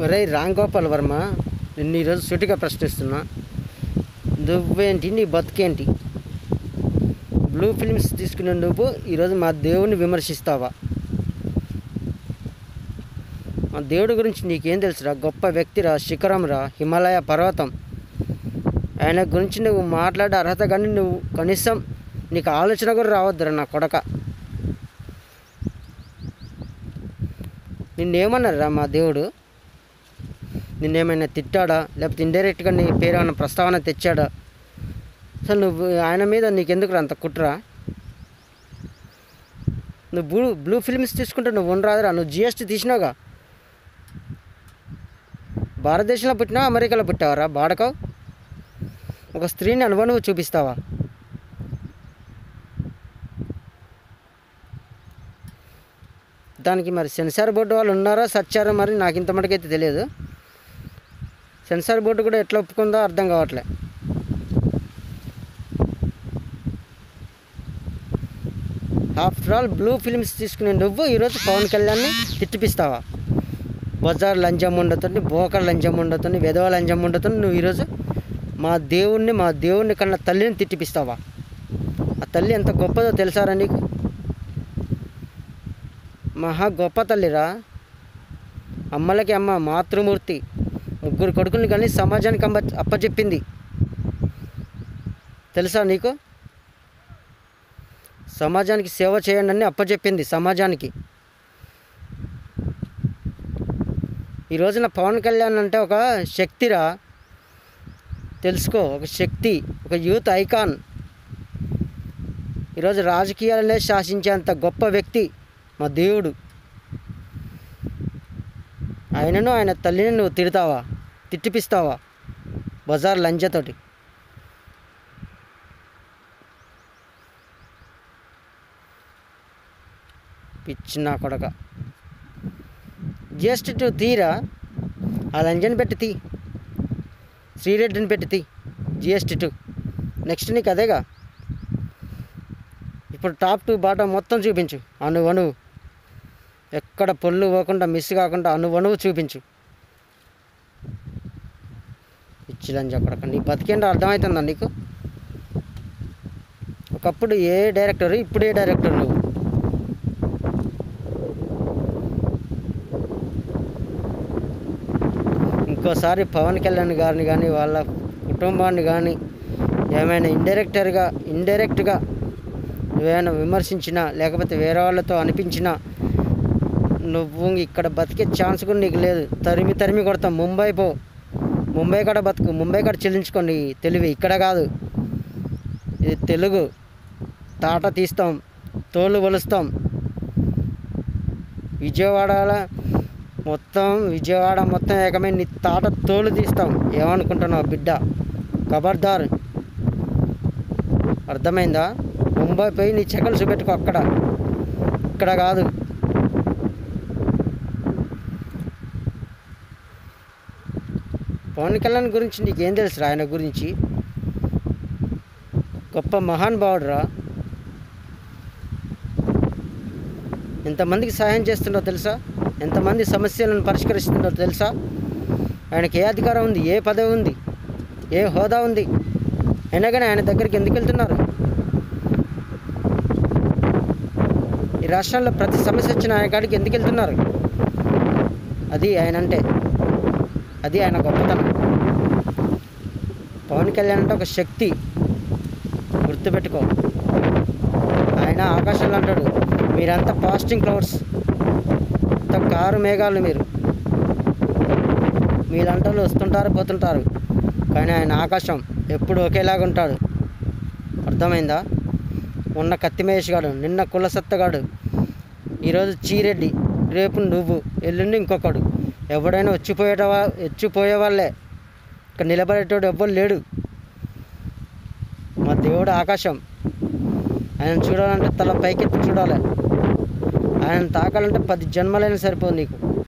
ఒరేయ్ రామ్ గోపాల్ వర్మ, నిన్ను ఈరోజు సూటిగా ప్రశ్నిస్తున్నా. నువ్వేంటి, నీ బతుకేంటి? బ్లూ ఫిల్మ్స్ తీసుకునే నువ్వు ఈరోజు మా దేవుడిని విమర్శిస్తావా? మా దేవుడి గురించి నీకేం తెలుసురా? గొప్ప వ్యక్తిరా, శిఖరం రా, హిమాలయ పర్వతం. ఆయన గురించి నువ్వు మాట్లాడే అర్హత కానీ నువ్వు కనీసం నీకు ఆలోచన కూడా రావద్దురా నా కొడక. నిన్నేమన్నారా మా దేవుడు? నిన్నేమైనా తిట్టాడా? లేకపోతే ఇండైరెక్ట్గా నీ పేరు ఏమైనా ప్రస్తావన తెచ్చాడా? అసలు నువ్వు ఆయన మీద నీకెందుకు అంత కుట్రా? నువ్వు బ్లూ ఫిల్మ్స్ తీసుకుంటే నువ్వు ఉండరాదురా. నువ్వు జిఎస్టీ తీసినావుగా. భారతదేశంలో పుట్టినావా, అమెరికాలో పుట్టావరా బాడకవు? ఒక స్త్రీని అనుభవం చూపిస్తావా? దానికి మరి సెన్సార్ బోర్డు వాళ్ళు ఉన్నారా, సచ్చారో మరి నాకు ఇంత మటుకైతే తెలియదు. సెన్సార్ బోర్డు కూడా ఎట్లా ఒప్పుకుందో అర్థం కావట్లే. ఆఫ్టర్ ఆల్ బ్లూ ఫిల్మ్స్ తీసుకునే నువ్వు ఈరోజు పవన్ కళ్యాణ్ని తిట్టిపిస్తావా? బజార్ లంచం ఉండతోని, బోకర్ లంచం ఉండతోని, వెధవ లంచం ఉండతోని నువ్వు ఈరోజు మా దేవుణ్ణి కన్నా తల్లిని తిట్టిపిస్తావా? ఆ తల్లి ఎంత గొప్పదో తెలుసారా నీకు? మహా గొప్ప తల్లిరా. అమ్మలకి అమ్మ, మాతృమూర్తి. 3 కొడుకుల్ని కానీ సమాజానికి అప్పచెప్పింది. తెలుసా నీకు? సమాజానికి సేవ చేయండి అని అప్పచెప్పింది సమాజానికి. ఈ రోజున పవన్ కళ్యాణ్ అంటే ఒక శక్తిరా, తెలుసుకో. ఒక శక్తి, ఒక యూత్ ఐకాన్. ఈరోజు రాజకీయాలనే శాసించేంత గొప్ప వ్యక్తి మా దేవుడు. ఆయనను, ఆయన తల్లిని నువ్వు తిడతావా, తిట్టిపిస్తావా బజార్ లంచతోటి? పిచ్చి నా కొడక. జిఎస్టీ 2 తీరా, ఆ లంజన్ పెట్టి తీ, శ్రీరెడ్డిని పెట్టి తీ. జిఎస్టీ 2 నెక్స్ట్ నీకు అదేగా. ఇప్పుడు టాప్ టు బాటమ్ మొత్తం చూపించు. అణువు ఎక్కడ పొల్లు పోకుండా, మిస్ కాకుండా అణువు చూపించు. ఇచ్చిలని చెప్పడక నీ బతికేంటో అర్థమవుతుందా నీకు? ఒకప్పుడు ఏ డైరెక్టర్, ఇప్పుడు ఏ డైరెక్టర్ నువ్వు? ఇంకోసారి పవన్ కళ్యాణ్ గారిని కానీ, వాళ్ళ కుటుంబాన్ని కానీ ఏమైనా ఇండైరెక్ట్గా నువ్వేమైనా విమర్శించినా, లేకపోతే వేరే వాళ్ళతో అనిపించినా, నువ్వు ఇక్కడ బతికే ఛాన్స్ కూడా నీకు లేదు. తరిమి కొడతాం. ముంబై పో, ముంబై కాడ బతుకు, ముంబై కాడ చెల్లించుకోండి. తెలివి ఇక్కడ కాదు. ఇది తెలుగు. తాట తీస్తాం, తోలు వలుస్తాం. విజయవాడ మొత్తం ఏకమై నీ తాట తోలు తీస్తాం. ఏమనుకుంటున్నావు బిడ్డ? ఖబర్దార్. అర్థమైందా? ముంబై పోయి నీ చెక్కలు చూపెట్టుకో. ఇక్కడ కాదు. పవన్ కళ్యాణ్ గురించి నీకేం తెలుసురా? ఆయన గురించి గొప్ప మహానుభావుడురా. ఎంతమందికి సహాయం చేస్తుండో తెలుసా? ఎంతమంది సమస్యలను పరిష్కరిస్తుండో తెలుసా? ఆయనకి ఏ అధికారం ఉంది, ఏ పదవి ఉంది, ఏ హోదా ఉంది? అయినా కానీ ఆయన దగ్గరికి ఎందుకు వెళ్తున్నారు? ఈ రాష్ట్రంలో ప్రతి సమస్య వచ్చిన ఆయన కాడికి ఎందుకు వెళ్తున్నారు? అది ఆయన అంటే, అది ఆయన గొప్పతనం. పవన్ కళ్యాణ్ అంటే ఒక శక్తి, గుర్తుపెట్టుకో. ఆయన ఆకాశంలో అంటాడు, మీరంతా పాస్టింగ్ క్లౌడ్స్, అంత కారు మేఘాలు. మీరంతా వస్తుంటారు, పోతుంటారు, కానీ ఆయన ఆకాశం ఎప్పుడు ఒకేలాగా ఉంటాడు. అర్థమైందా? మొన్న కత్తి మహేష్ గాడు, నిన్న కులసత్తగాడు, ఈరోజు చీరెడ్డి, రేపు నువ్వు, ఎల్లుండి ఇంకొకడు. ఎవడైనా వచ్చిపోయే వాళ్ళే. ఇక్కడ నిలబడేటోడు ఎవ్వరు లేడు. మా దేవుడు ఆకాశం. ఆయన చూడాలంటే తల పైకెత్తి చూడాలి. ఆయన తాకాలంటే 10 జన్మలైనా సరిపోదు నీకు.